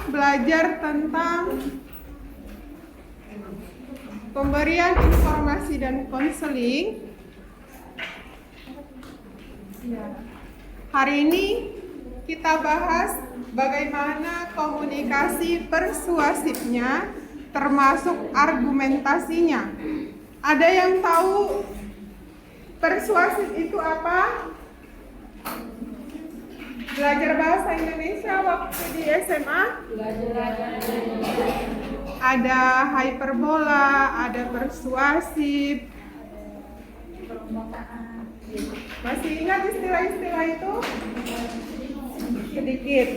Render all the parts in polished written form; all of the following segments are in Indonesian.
belajar tentang pemberian informasi dan konseling. Hari ini kita bahas bagaimana komunikasi persuasifnya, termasuk argumentasinya. Ada yang tahu persuasif itu apa? Belajar bahasa Indonesia waktu di SMA? Ada hyperbola, ada persuasif. Masih ingat istilah-istilah itu? Sedikit.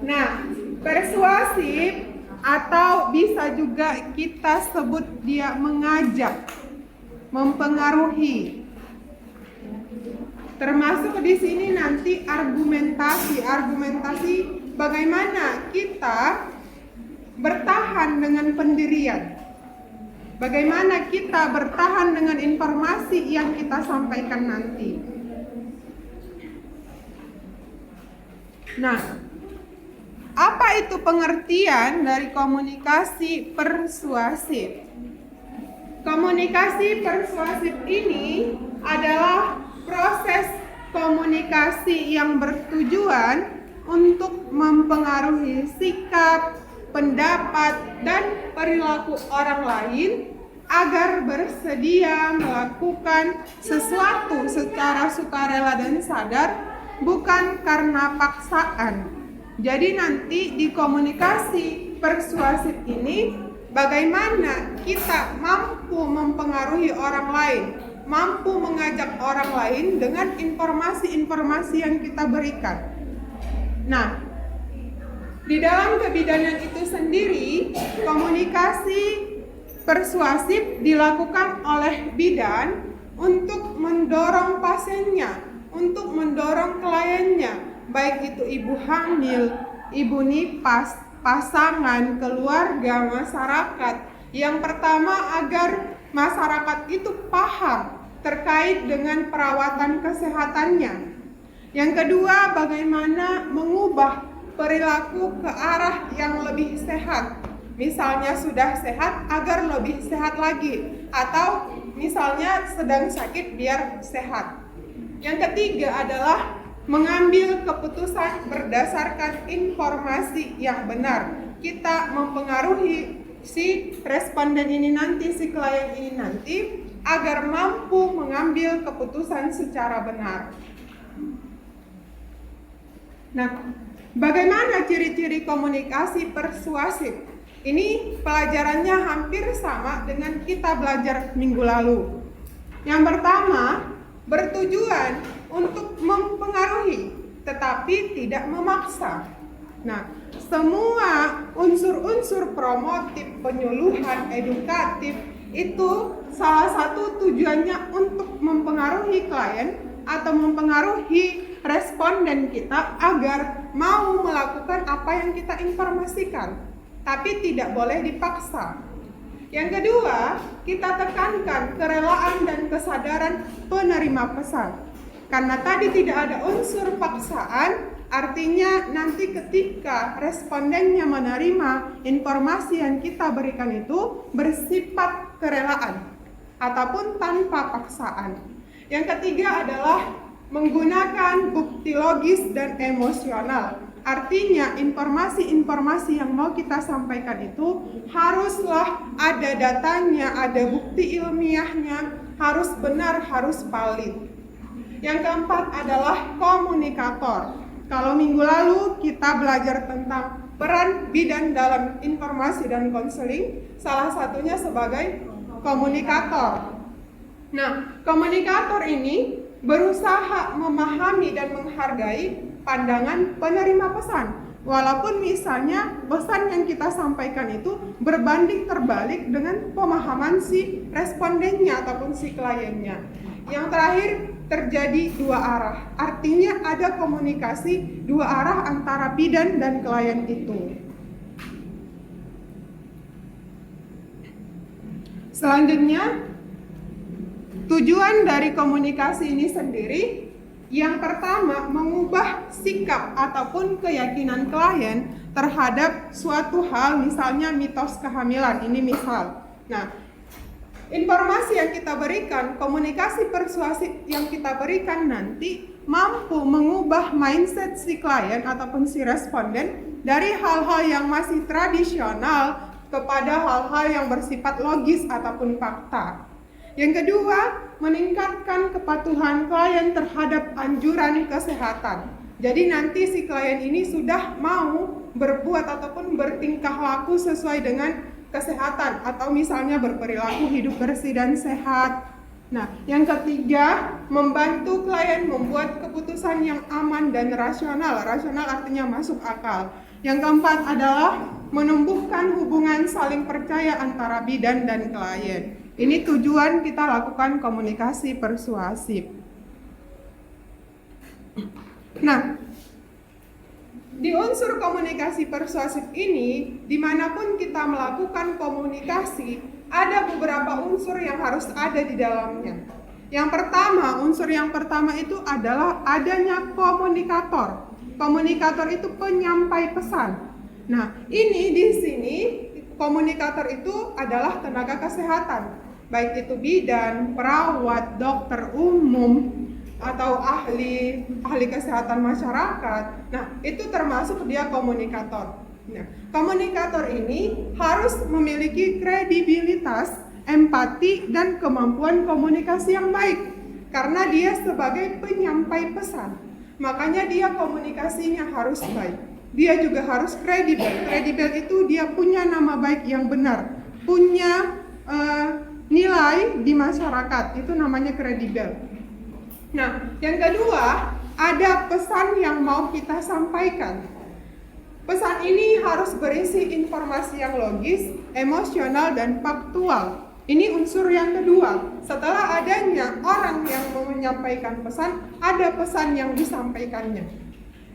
Nah, persuasif atau bisa juga kita sebut dia mengajak, mempengaruhi. Termasuk di sini nanti argumentasi bagaimana kita bertahan dengan pendirian. Bagaimana kita bertahan dengan informasi yang kita sampaikan nanti. Nah, apa itu pengertian dari komunikasi persuasif? Komunikasi persuasif ini adalah proses komunikasi yang bertujuan untuk mempengaruhi sikap, pendapat, dan perilaku orang lain agar bersedia melakukan sesuatu secara sukarela dan sadar, bukan karena paksaan. Jadi nanti di komunikasi persuasif ini bagaimana kita mampu mempengaruhi orang lain, mampu mengajak orang lain dengan informasi-informasi yang kita berikan. Nah, di dalam kebidanan itu sendiri, komunikasi persuasif dilakukan oleh bidan untuk mendorong pasiennya, untuk mendorong kliennya, baik itu ibu hamil, ibu nifas, pasangan, keluarga, masyarakat. Yang pertama, agar masyarakat itu paham terkait dengan perawatan kesehatannya. Yang kedua, bagaimana mengubah perilaku ke arah yang lebih sehat. Misalnya sudah sehat agar lebih sehat lagi, atau misalnya sedang sakit biar sehat. Yang ketiga adalah mengambil keputusan berdasarkan informasi yang benar. Kita mempengaruhi si responden ini nanti, si klien ini nanti, agar mampu mengambil keputusan secara benar. Nah, bagaimana ciri-ciri komunikasi persuasif? Ini pelajarannya hampir sama dengan kita belajar minggu lalu. Yang pertama, bertujuan untuk mempengaruhi, tetapi tidak memaksa. Nah, semua unsur-unsur promotif, penyuluhan, edukatif, itu salah satu tujuannya untuk mempengaruhi klien atau mempengaruhi responden kita agar mau melakukan apa yang kita informasikan, tapi tidak boleh dipaksa. Yang kedua, kita tekankan kerelaan dan kesadaran penerima pesan. Karena tadi tidak ada unsur paksaan, artinya nanti ketika respondennya menerima informasi yang kita berikan itu bersifat kerelaan ataupun tanpa paksaan. Yang ketiga adalah menggunakan bukti logis dan emosional. Artinya informasi-informasi yang mau kita sampaikan itu haruslah ada datanya, ada bukti ilmiahnya, harus benar, harus valid. Yang keempat adalah komunikator. Kalau minggu lalu kita belajar tentang peran bidan dalam informasi dan konseling, salah satunya sebagai komunikator. Nah, komunikator ini berusaha memahami dan menghargai pandangan penerima pesan. Walaupun misalnya pesan yang kita sampaikan itu berbanding terbalik dengan pemahaman si respondennya ataupun si kliennya. Yang terakhir, terjadi dua arah. Artinya ada komunikasi dua arah antara bidan dan klien itu. Selanjutnya, tujuan dari komunikasi ini sendiri Yang pertama, mengubah sikap ataupun keyakinan klien terhadap suatu hal, misalnya mitos kehamilan. Ini misal. Nah, informasi yang kita berikan, komunikasi persuasif yang kita berikan nanti mampu mengubah mindset si klien ataupun si responden dari hal-hal yang masih tradisional kepada hal-hal yang bersifat logis ataupun fakta. Yang kedua, meningkatkan kepatuhan klien terhadap anjuran kesehatan. Jadi nanti si klien ini sudah mau berbuat ataupun bertingkah laku sesuai dengan kesehatan, atau misalnya berperilaku hidup bersih dan sehat. Nah, yang ketiga, membantu klien membuat keputusan yang aman dan rasional. Rasional artinya masuk akal. Yang keempat adalah menumbuhkan hubungan saling percaya antara bidan dan klien. Ini tujuan kita lakukan komunikasi persuasif. Nah, di unsur komunikasi persuasif ini, dimanapun kita melakukan komunikasi, ada beberapa unsur yang harus ada di dalamnya. Unsur yang pertama itu adalah adanya komunikator. Komunikator itu penyampai pesan. Nah, ini di sini komunikator itu adalah tenaga kesehatan, baik itu bidan, perawat, dokter umum, atau ahli kesehatan masyarakat. Nah, itu termasuk dia komunikator. Nah, komunikator ini harus memiliki kredibilitas, empati, dan kemampuan komunikasi yang baik, karena dia sebagai penyampai pesan. Makanya dia komunikasinya harus baik. Dia juga harus kredibel. Kredibel itu dia punya nama baik yang benar, punya nilai di masyarakat, itu namanya kredibel. Nah, yang kedua, ada pesan yang mau kita sampaikan. Pesan ini harus berisi informasi yang logis, emosional, dan faktual. Ini unsur yang kedua. Setelah adanya orang yang menyampaikan pesan, ada pesan yang disampaikannya.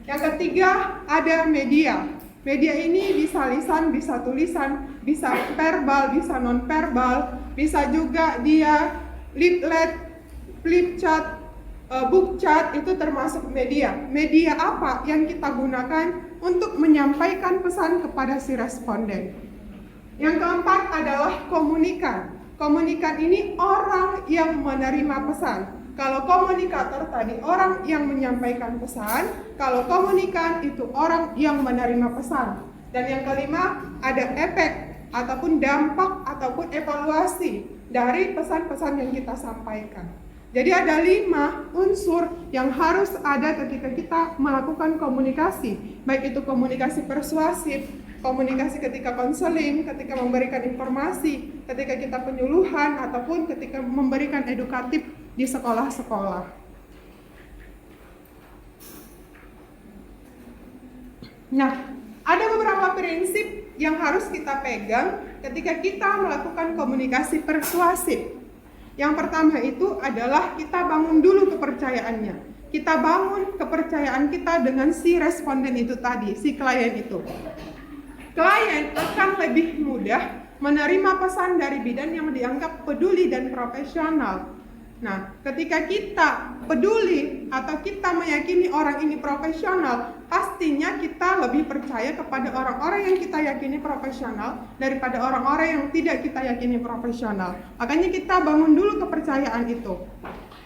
Yang ketiga, ada media. Media ini bisa lisan, bisa tulisan, bisa verbal, bisa non-verbal, bisa juga dia leaflet, flip chart, book chart, itu termasuk media. Media apa yang kita gunakan untuk menyampaikan pesan kepada si responden? Yang keempat adalah komunikan. Komunikan ini orang yang menerima pesan. Kalau komunikator tadi orang yang menyampaikan pesan, kalau komunikan itu orang yang menerima pesan. Dan yang kelima, ada efek ataupun dampak ataupun evaluasi dari pesan-pesan yang kita sampaikan. Jadi ada 5 unsur yang harus ada ketika kita melakukan komunikasi, baik itu komunikasi persuasif, komunikasi ketika konseling, ketika memberikan informasi, ketika kita penyuluhan, ataupun ketika memberikan edukatif di sekolah-sekolah. Nah, ada beberapa prinsip yang harus kita pegang ketika kita melakukan komunikasi persuasif. Yang pertama itu adalah kita bangun dulu kepercayaannya. Kita bangun kepercayaan kita dengan si responden itu tadi, si klien itu. Klien akan lebih mudah menerima pesan dari bidan yang dianggap peduli dan profesional. Nah, ketika kita peduli atau kita meyakini orang ini profesional, pastinya kita lebih percaya kepada orang-orang yang kita yakini profesional daripada orang-orang yang tidak kita yakini profesional. Makanya kita bangun dulu kepercayaan itu.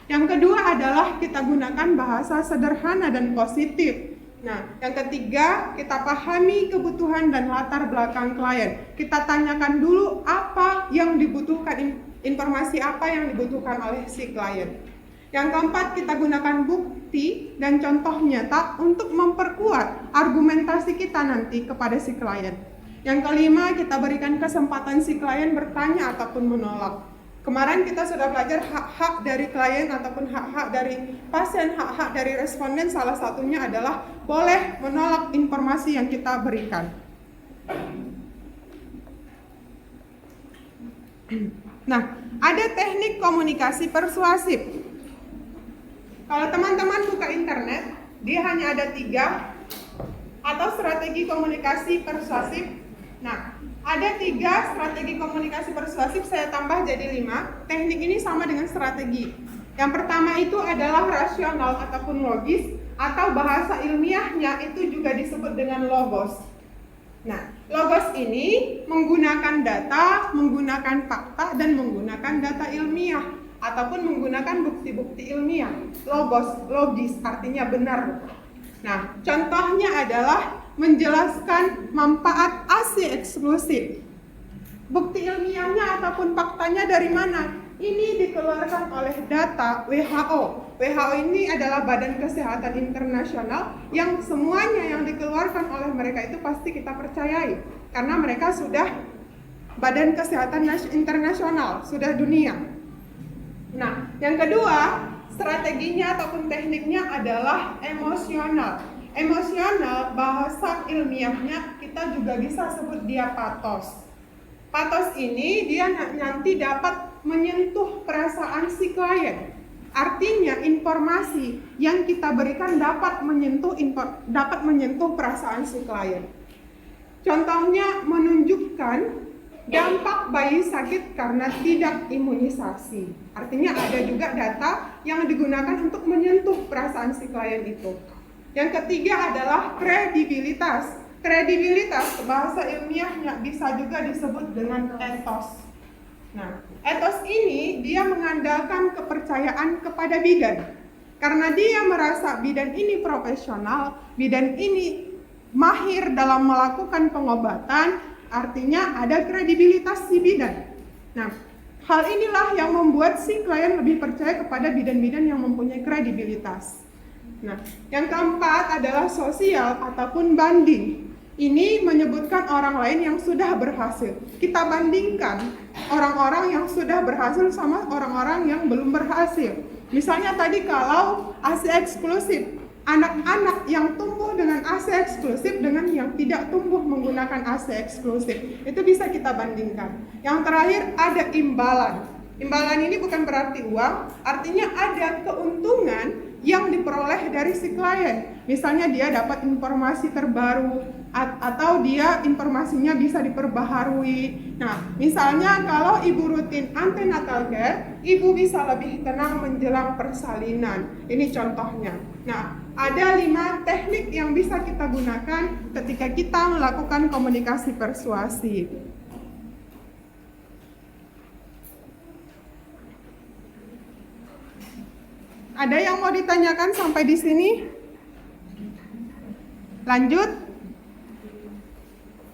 Yang kedua adalah kita gunakan bahasa sederhana dan positif. Nah, yang ketiga, kita pahami kebutuhan dan latar belakang klien. Kita tanyakan dulu apa yang dibutuhkan, informasi apa yang dibutuhkan oleh si klien. Yang keempat, kita gunakan bukti dan contoh nyata untuk memperkuat argumentasi kita nanti kepada si klien. Yang kelima, kita berikan kesempatan si klien bertanya ataupun menolak. Kemarin kita sudah belajar hak-hak dari klien ataupun hak-hak dari pasien, hak-hak dari responden. Salah satunya adalah boleh menolak informasi yang kita berikan. Nah, ada teknik komunikasi persuasif. Kalau teman-teman buka internet, dia hanya ada 3 atau strategi komunikasi persuasif. Nah, ada 3 strategi komunikasi persuasif, saya tambah jadi 5. Teknik ini sama dengan strategi. Yang pertama itu adalah rasional ataupun logis, atau bahasa ilmiahnya itu juga disebut dengan logos. Nah, logos ini menggunakan data, menggunakan fakta, dan menggunakan data ilmiah ataupun menggunakan bukti-bukti ilmiah. Logis artinya benar. Nah, contohnya adalah menjelaskan manfaat ASI eksklusif. Bukti ilmiahnya ataupun faktanya dari mana? Ini dikeluarkan oleh data WHO. WHO ini adalah Badan Kesehatan Internasional yang semuanya yang dikeluarkan oleh mereka itu pasti kita percayai. Karena mereka sudah Badan Kesehatan Internasional, sudah dunia. Nah, yang kedua, strateginya ataupun tekniknya adalah emosional. Emosional, bahasa ilmiahnya kita juga bisa sebut dia patos. Patos ini dia nanti dapat menyentuh perasaan si klien. Artinya informasi yang kita berikan dapat menyentuh perasaan si klien. Contohnya menunjukkan dampak bayi sakit karena tidak imunisasi. Artinya ada juga data yang digunakan untuk menyentuh perasaan si klien itu. Yang ketiga adalah kredibilitas. Kredibilitas bahasa ilmiahnya bisa juga disebut dengan etos. Nah, etos ini dia mengandalkan kepercayaan kepada bidan. Karena dia merasa bidan ini profesional, bidan ini mahir dalam melakukan pengobatan, artinya ada kredibilitas si bidan. Nah, hal inilah yang membuat si klien lebih percaya kepada bidan-bidan yang mempunyai kredibilitas. Nah, yang keempat adalah sosial ataupun banding. Ini menyebutkan orang lain yang sudah berhasil. Kita bandingkan orang-orang yang sudah berhasil sama orang-orang yang belum berhasil. Misalnya tadi kalau ASI eksklusif, anak-anak yang tumbuh dengan ASI eksklusif dengan yang tidak tumbuh menggunakan ASI eksklusif, itu bisa kita bandingkan. Yang terakhir ada imbalan. Imbalan ini bukan berarti uang, artinya ada keuntungan yang diperoleh dari si klien. Misalnya dia dapat informasi terbaru atau dia informasinya bisa diperbaharui. Nah, misalnya kalau ibu rutin antenatal care, ibu bisa lebih tenang menjelang persalinan. Ini contohnya. Nah, ada 5 teknik yang bisa kita gunakan ketika kita melakukan komunikasi persuasif. Ada yang mau ditanyakan sampai di sini? Lanjut.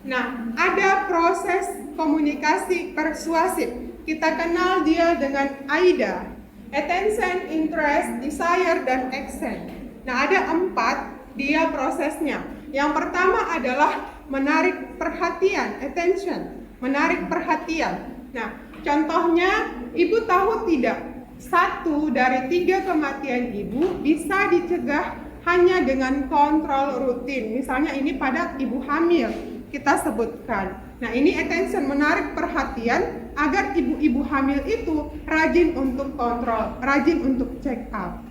Nah, ada proses komunikasi persuasif. Kita kenal dia dengan AIDA. Attention, interest, desire, dan action. Nah, ada 4 dia prosesnya. Yang pertama adalah menarik perhatian, attention, menarik perhatian. Nah, contohnya, ibu tahu tidak? 1 dari 3 kematian ibu bisa dicegah hanya dengan kontrol rutin. Misalnya ini pada ibu hamil kita sebutkan. Nah, ini attention, menarik perhatian agar ibu-ibu hamil itu rajin untuk kontrol, rajin untuk check up.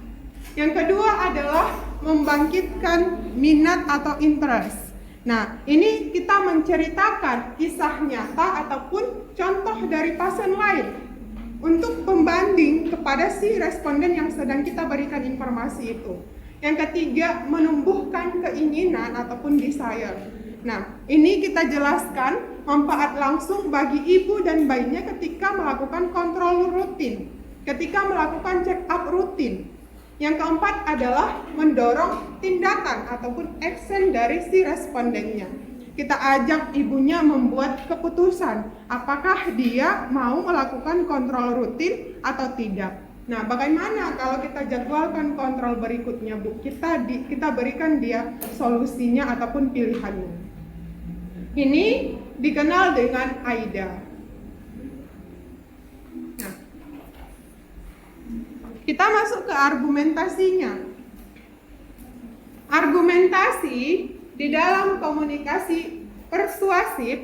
Yang kedua adalah membangkitkan minat atau interest. Nah, ini kita menceritakan kisah nyata ataupun contoh dari pasien lain untuk pembanding kepada si responden yang sedang kita berikan informasi itu. Yang ketiga, menumbuhkan keinginan ataupun desire. Nah, ini kita jelaskan manfaat langsung bagi ibu dan bayinya ketika melakukan kontrol rutin, ketika melakukan check up rutin. Yang keempat adalah mendorong tindakan ataupun action dari si respondennya. Kita ajak ibunya membuat keputusan apakah dia mau melakukan kontrol rutin atau tidak. Nah, bagaimana kalau kita jadwalkan kontrol berikutnya, Bu? Kita berikan dia solusinya ataupun pilihannya. Ini dikenal dengan AIDA. Nah, kita masuk ke argumentasinya. Argumentasi di dalam komunikasi persuasif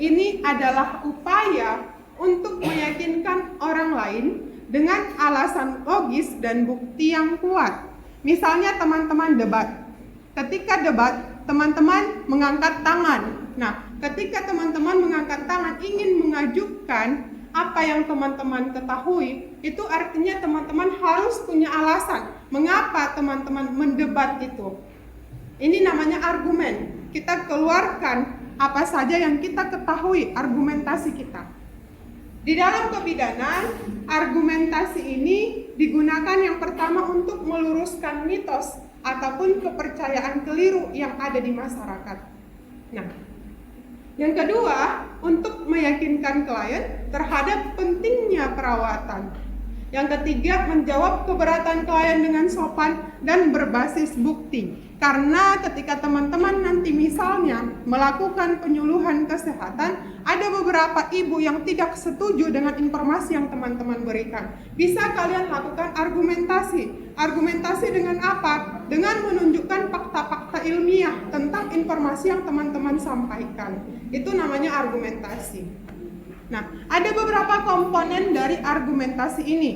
ini adalah upaya untuk meyakinkan orang lain dengan alasan logis dan bukti yang kuat. Misalnya teman-teman debat. Ketika debat, teman-teman mengangkat tangan. Nah, ketika teman-teman mengangkat tangan ingin mengajukan apa yang teman-teman ketahui, itu artinya teman-teman harus punya alasan mengapa teman-teman mendebat itu. Ini namanya argumen. Kita keluarkan apa saja yang kita ketahui, argumentasi kita. Di dalam kebidanan, argumentasi ini digunakan yang pertama untuk meluruskan mitos ataupun kepercayaan keliru yang ada di masyarakat. Nah, yang kedua, untuk meyakinkan klien terhadap pentingnya perawatan. Yang ketiga, menjawab keberatan klien dengan sopan dan berbasis bukti. Karena ketika teman-teman nanti misalnya melakukan penyuluhan kesehatan, ada beberapa ibu yang tidak setuju dengan informasi yang teman-teman berikan. Bisa kalian lakukan argumentasi. Argumentasi dengan apa? Dengan menunjukkan fakta-fakta ilmiah tentang informasi yang teman-teman sampaikan. Itu namanya argumentasi. Nah, ada beberapa komponen dari argumentasi ini.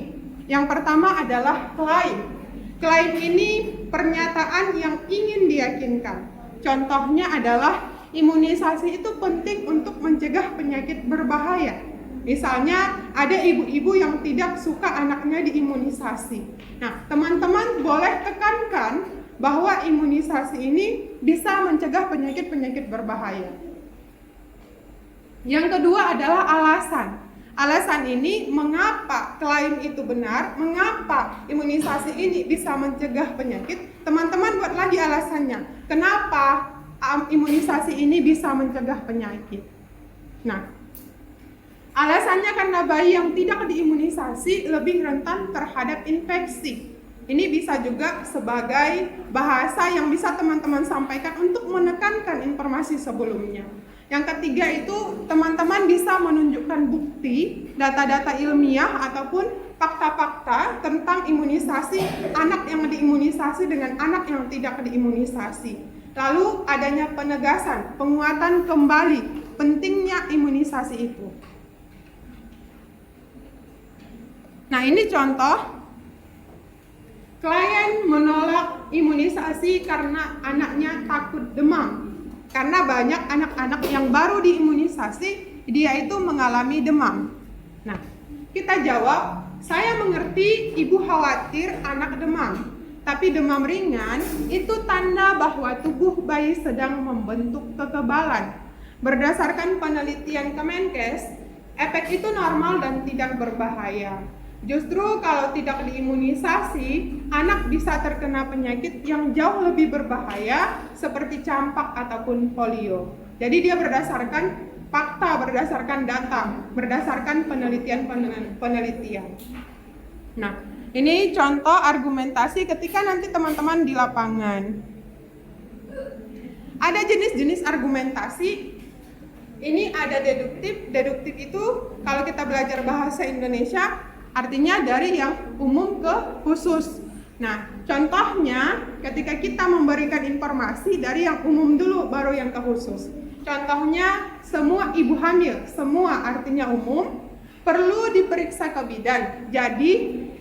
Yang pertama adalah klaim. Klaim ini pernyataan yang ingin diyakinkan. Contohnya adalah imunisasi itu penting untuk mencegah penyakit berbahaya. Misalnya ada ibu-ibu yang tidak suka anaknya diimunisasi. Nah, teman-teman boleh tekankan bahwa imunisasi ini bisa mencegah penyakit-penyakit berbahaya. Yang kedua adalah alasan. Alasan ini mengapa klaim itu benar, mengapa imunisasi ini bisa mencegah penyakit. Teman-teman buat lagi alasannya. Kenapa imunisasi ini bisa mencegah penyakit? Nah, alasannya karena bayi yang tidak diimunisasi lebih rentan terhadap infeksi. Ini bisa juga sebagai bahasa yang bisa teman-teman sampaikan untuk menekankan informasi sebelumnya. Yang ketiga itu teman-teman bisa menunjukkan bukti, data-data ilmiah ataupun fakta-fakta tentang imunisasi anak yang diimunisasi dengan anak yang tidak diimunisasi. Lalu adanya penegasan, penguatan kembali pentingnya imunisasi itu. Nah, ini contoh klien menolak imunisasi karena anaknya takut demam. Karena banyak anak-anak yang baru diimunisasi, dia itu mengalami demam. Nah, kita jawab, saya mengerti ibu khawatir anak demam. Tapi demam ringan itu tanda bahwa tubuh bayi sedang membentuk kekebalan. Berdasarkan penelitian Kemenkes, efek itu normal dan tidak berbahaya. Justru kalau tidak diimunisasi, anak bisa terkena penyakit yang jauh lebih berbahaya seperti campak ataupun polio. Jadi dia berdasarkan fakta, berdasarkan data, berdasarkan penelitian. Nah, ini contoh argumentasi ketika nanti teman-teman di lapangan. Ada jenis-jenis argumentasi. Ini ada deduktif. Deduktif itu kalau kita belajar bahasa Indonesia artinya dari yang umum ke khusus. Nah, contohnya ketika kita memberikan informasi dari yang umum dulu baru yang ke khusus. Contohnya semua ibu hamil, semua artinya umum, perlu diperiksa ke bidan. Jadi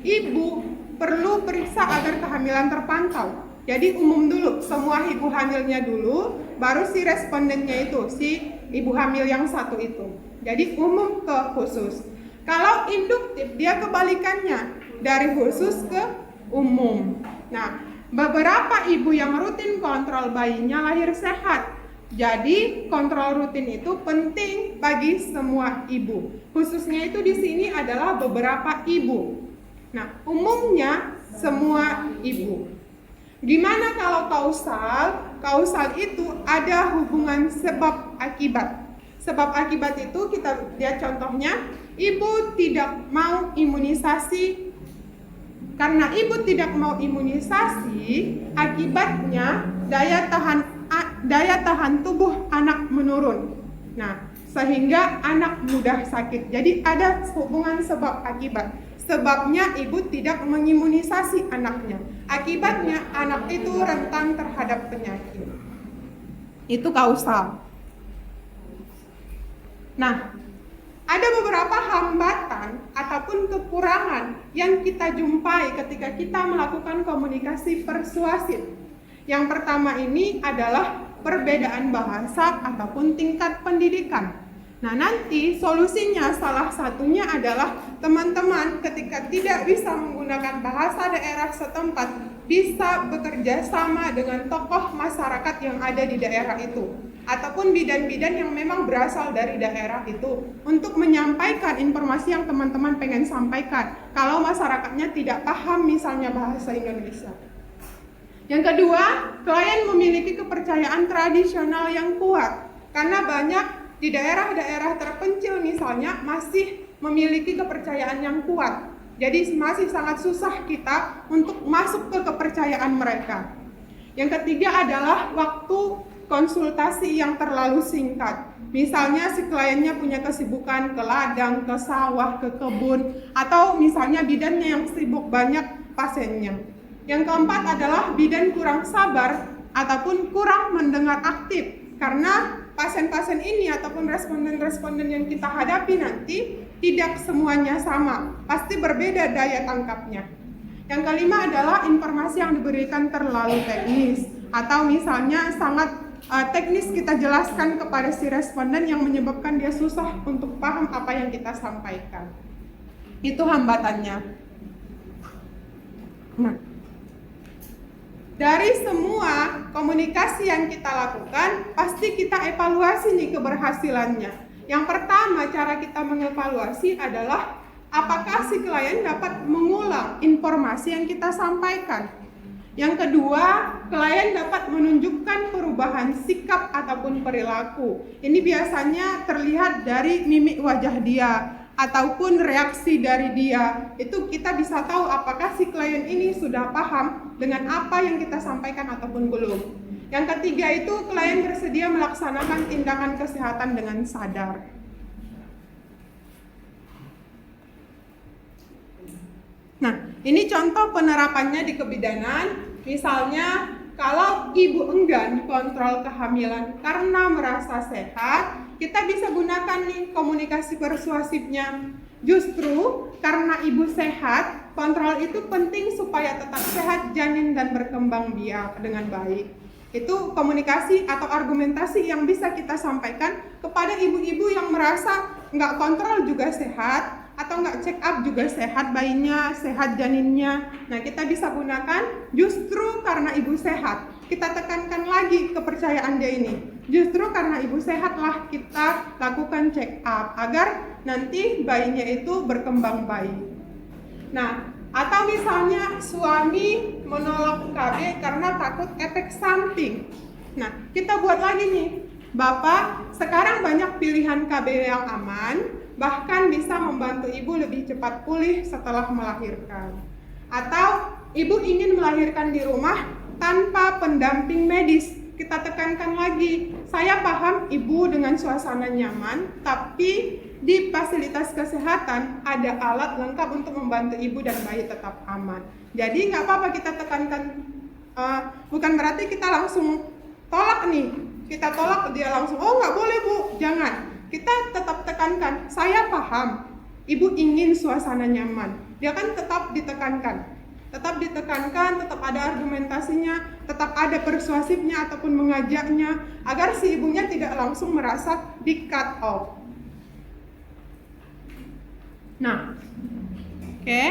ibu perlu periksa agar kehamilan terpantau. Jadi umum dulu, semua ibu hamilnya dulu, baru si respondennya itu, si ibu hamil yang satu itu. Jadi umum ke khusus. Kalau induktif, dia kebalikannya, dari khusus ke umum. Nah, beberapa ibu yang rutin kontrol bayinya lahir sehat. Jadi, kontrol rutin itu penting bagi semua ibu. Khususnya itu di sini adalah beberapa ibu. Nah, umumnya semua ibu. Gimana kalau kausal? Kausal itu ada hubungan sebab akibat. Sebab akibat itu kita lihat contohnya, ibu tidak mau imunisasi. Karena ibu tidak mau imunisasi, akibatnya daya tahan tubuh anak menurun. Nah, sehingga anak mudah sakit. Jadi ada hubungan sebab akibat. Sebabnya ibu tidak mengimunisasi anaknya. Akibatnya anak itu rentan terhadap penyakit. Itu kausal. Nah, ada beberapa hambatan ataupun kekurangan yang kita jumpai ketika kita melakukan komunikasi persuasif. Yang pertama ini adalah perbedaan bahasa ataupun tingkat pendidikan. Nah, nanti solusinya salah satunya adalah teman-teman ketika tidak bisa menggunakan bahasa daerah setempat bisa bekerja sama dengan tokoh masyarakat yang ada di daerah itu ataupun bidan-bidan yang memang berasal dari daerah itu untuk menyampaikan informasi yang teman-teman pengen sampaikan kalau masyarakatnya tidak paham misalnya bahasa Indonesia. Yang kedua, klien memiliki kepercayaan tradisional yang kuat karena banyak di daerah-daerah terpencil misalnya masih memiliki kepercayaan yang kuat. Jadi masih sangat susah kita untuk masuk ke kepercayaan mereka. Yang ketiga adalah waktu konsultasi yang terlalu singkat. Misalnya si kliennya punya kesibukan ke ladang, ke sawah, ke kebun, atau misalnya bidannya yang sibuk banyak pasiennya. Yang keempat adalah bidan kurang sabar ataupun kurang mendengar aktif karena pasien-pasien ini ataupun responden-responden yang kita hadapi nanti tidak semuanya sama, pasti berbeda daya tangkapnya. Yang kelima adalah informasi yang diberikan terlalu teknis atau misalnya sangat teknis kita jelaskan kepada si responden yang menyebabkan dia susah untuk paham apa yang kita sampaikan. Itu hambatannya. Nah, dari semua komunikasi yang kita lakukan, pasti kita evaluasi nih keberhasilannya. Yang pertama, cara kita mengevaluasi adalah apakah si klien dapat mengulang informasi yang kita sampaikan. Yang kedua, klien dapat menunjukkan perubahan sikap ataupun perilaku. Ini biasanya terlihat dari mimik wajah dia ataupun reaksi dari dia. Itu kita bisa tahu apakah si klien ini sudah paham dengan apa yang kita sampaikan ataupun belum. Yang ketiga itu klien bersedia melaksanakan tindakan kesehatan dengan sadar. Nah, ini contoh penerapannya di kebidanan. Misalnya, kalau ibu enggan kontrol kehamilan karena merasa sehat, kita bisa gunakan nih komunikasi persuasifnya. Justru karena ibu sehat, kontrol itu penting supaya tetap sehat janin dan berkembang biak dengan baik. Itu komunikasi atau argumentasi yang bisa kita sampaikan kepada ibu-ibu yang merasa nggak kontrol juga sehat, atau nggak check up juga sehat bayinya, sehat janinnya. Nah, kita bisa gunakan justru karena ibu sehat. Kita tekankan lagi kepercayaan dia ini. Justru karena ibu sehatlah kita lakukan check up agar nanti bayinya itu berkembang baik. Nah, atau misalnya suami menolak KB karena takut efek samping. Nah, kita buat lagi nih, Bapak, sekarang banyak pilihan KB yang aman, bahkan bisa membantu ibu lebih cepat pulih setelah melahirkan. Atau ibu ingin melahirkan di rumah tanpa pendamping medis. Kita tekankan lagi, saya paham ibu dengan suasana nyaman, tapi di fasilitas kesehatan ada alat lengkap untuk membantu ibu dan bayi tetap aman. Jadi nggak apa-apa kita tekankan, bukan berarti kita langsung tolak nih. Kita tolak dia langsung, oh nggak boleh bu, jangan. Kita tetap tekankan, saya paham, ibu ingin suasana nyaman. Dia kan tetap ditekankan, tetap ada argumentasinya, tetap ada persuasifnya ataupun mengajaknya, agar si ibunya tidak langsung merasa di cut off. Nah, oke.